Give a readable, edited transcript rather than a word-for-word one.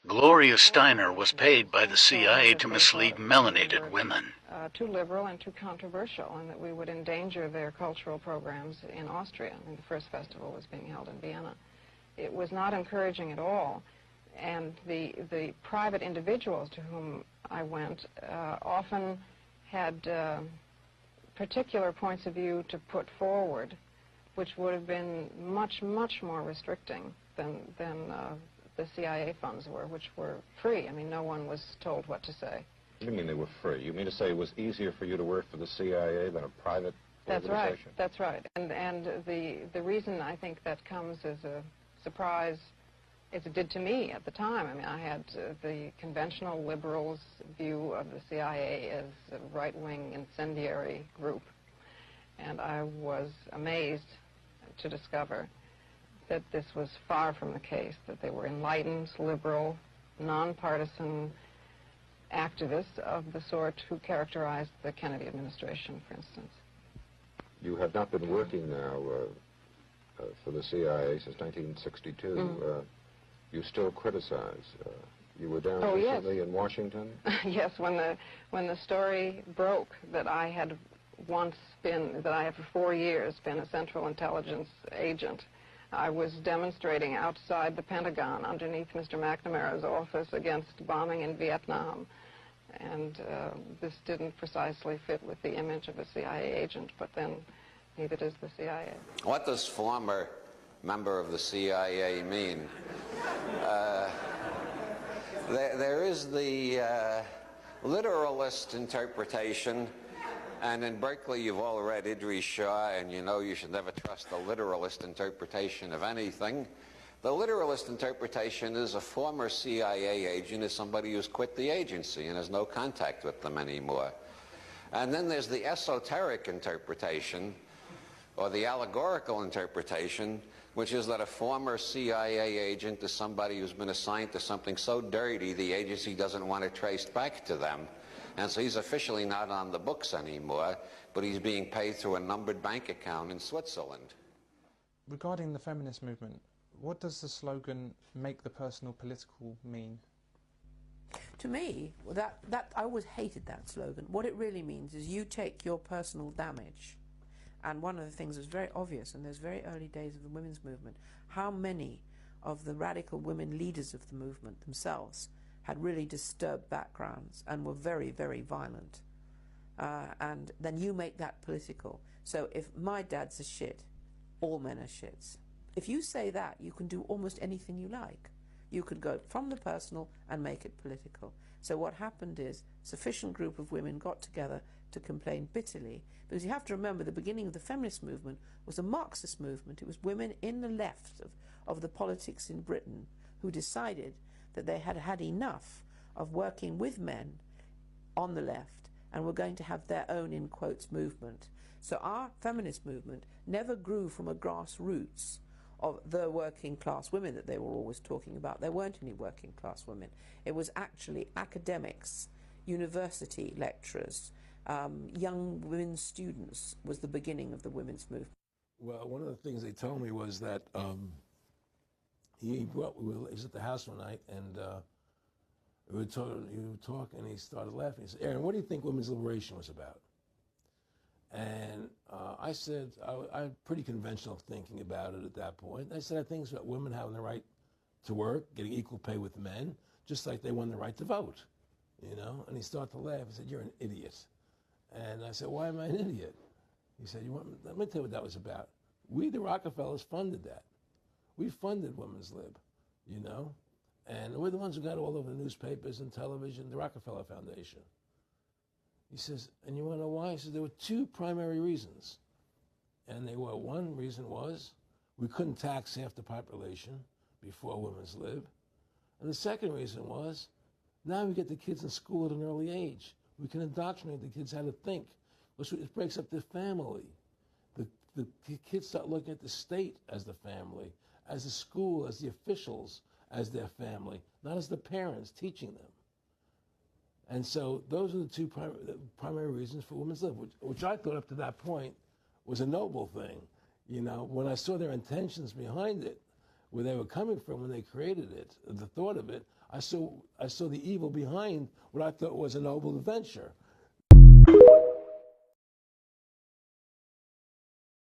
Gloria Steiner was paid by the CIA to mislead melanated women. Too liberal and too controversial, and that we would endanger their cultural programs in Austria. I mean, the first festival was being held in Vienna. It was not encouraging at all, and the private individuals to whom I went often had particular points of view to put forward, which would have been much, much more restricting than the CIA funds were, which were free. I mean, no one was told what to say. What do you mean they were free? You mean to say it was easier for you to work for the CIA than a private organization? That's right. And the reason I think that comes as a surprise, as it did to me at the time. I mean, I had the conventional liberals' view of the CIA as a right-wing incendiary group, and I was amazed to discover that this was far from the case, that they were enlightened, liberal, nonpartisan activists of the sort who characterized the Kennedy administration, for instance. You have not been working now for the CIA since 1962. Mm. You still criticize. You were down recently in Washington? Yes, when the story broke that I had once been, that I had for 4 years been a Central Intelligence agent, I was demonstrating outside the Pentagon underneath Mr. McNamara's office against bombing in Vietnam. And this didn't precisely fit with the image of a CIA agent, but then neither does the CIA. What does former member of the CIA mean? There is the literalist interpretation. And in Berkeley, you've all read Idries Shah, and you know you should never trust the literalist interpretation of anything. The literalist interpretation is a former CIA agent is somebody who's quit the agency and has no contact with them anymore. And then there's the esoteric interpretation, or the allegorical interpretation, which is that a former CIA agent is somebody who's been assigned to something so dirty the agency doesn't want it traced back to them. And so he's officially not on the books anymore, but he's being paid through a numbered bank account in Switzerland. Regarding the feminist movement, what does the slogan, "Make the personal political," mean? To me, I always hated that slogan. What it really means is you take your personal damage. And one of the things that's very obvious in those very early days of the women's movement, how many of the radical women leaders of the movement themselves had really disturbed backgrounds and were very, very violent. And then you make that political. So if my dad's a shit, all men are shits. If you say that, you can do almost anything you like. You could go from the personal and make it political. So what happened is a sufficient group of women got together to complain bitterly, because you have to remember the beginning of the feminist movement was a Marxist movement. It was women in the left of the politics in Britain who decided that they had had enough of working with men on the left and were going to have their own, in quotes, movement. So our feminist movement never grew from a grassroots of the working class women that they were always talking about. There weren't any working class women. It was actually academics, university lecturers, young women students was the beginning of the women's movement. Well, one of the things they told me was that he was at the house one night, and we were talking, and he started laughing. He said, "Aaron, what do you think women's liberation was about?" And I said, I had pretty conventional thinking about it at that point. I said, I think it's about women having the right to work, getting equal pay with men, just like they won the right to vote, you know? And he started to laugh. He said, "You're an idiot." And I said, "Why am I an idiot?" He said, "Let me tell you what that was about. We, the Rockefellers, funded that. We funded Women's Lib, you know? And we're the ones who got all over the newspapers and television, the Rockefeller Foundation." He says, "And you want to know why?" He says, "There were two primary reasons. And they were, one reason was we couldn't tax half the population before Women's Lib. And the second reason was now we get the kids in school at an early age. We can indoctrinate the kids how to think. It breaks up the family. The kids start looking at the state as the family, as the school, as the officials, as their family, not as the parents teaching them." And so those are the two primary reasons for Women's Lib, which I thought up to that point was a noble thing. You know, when I saw their intentions behind it, where they were coming from when they created it, the thought of it, I saw the evil behind what I thought was a noble adventure.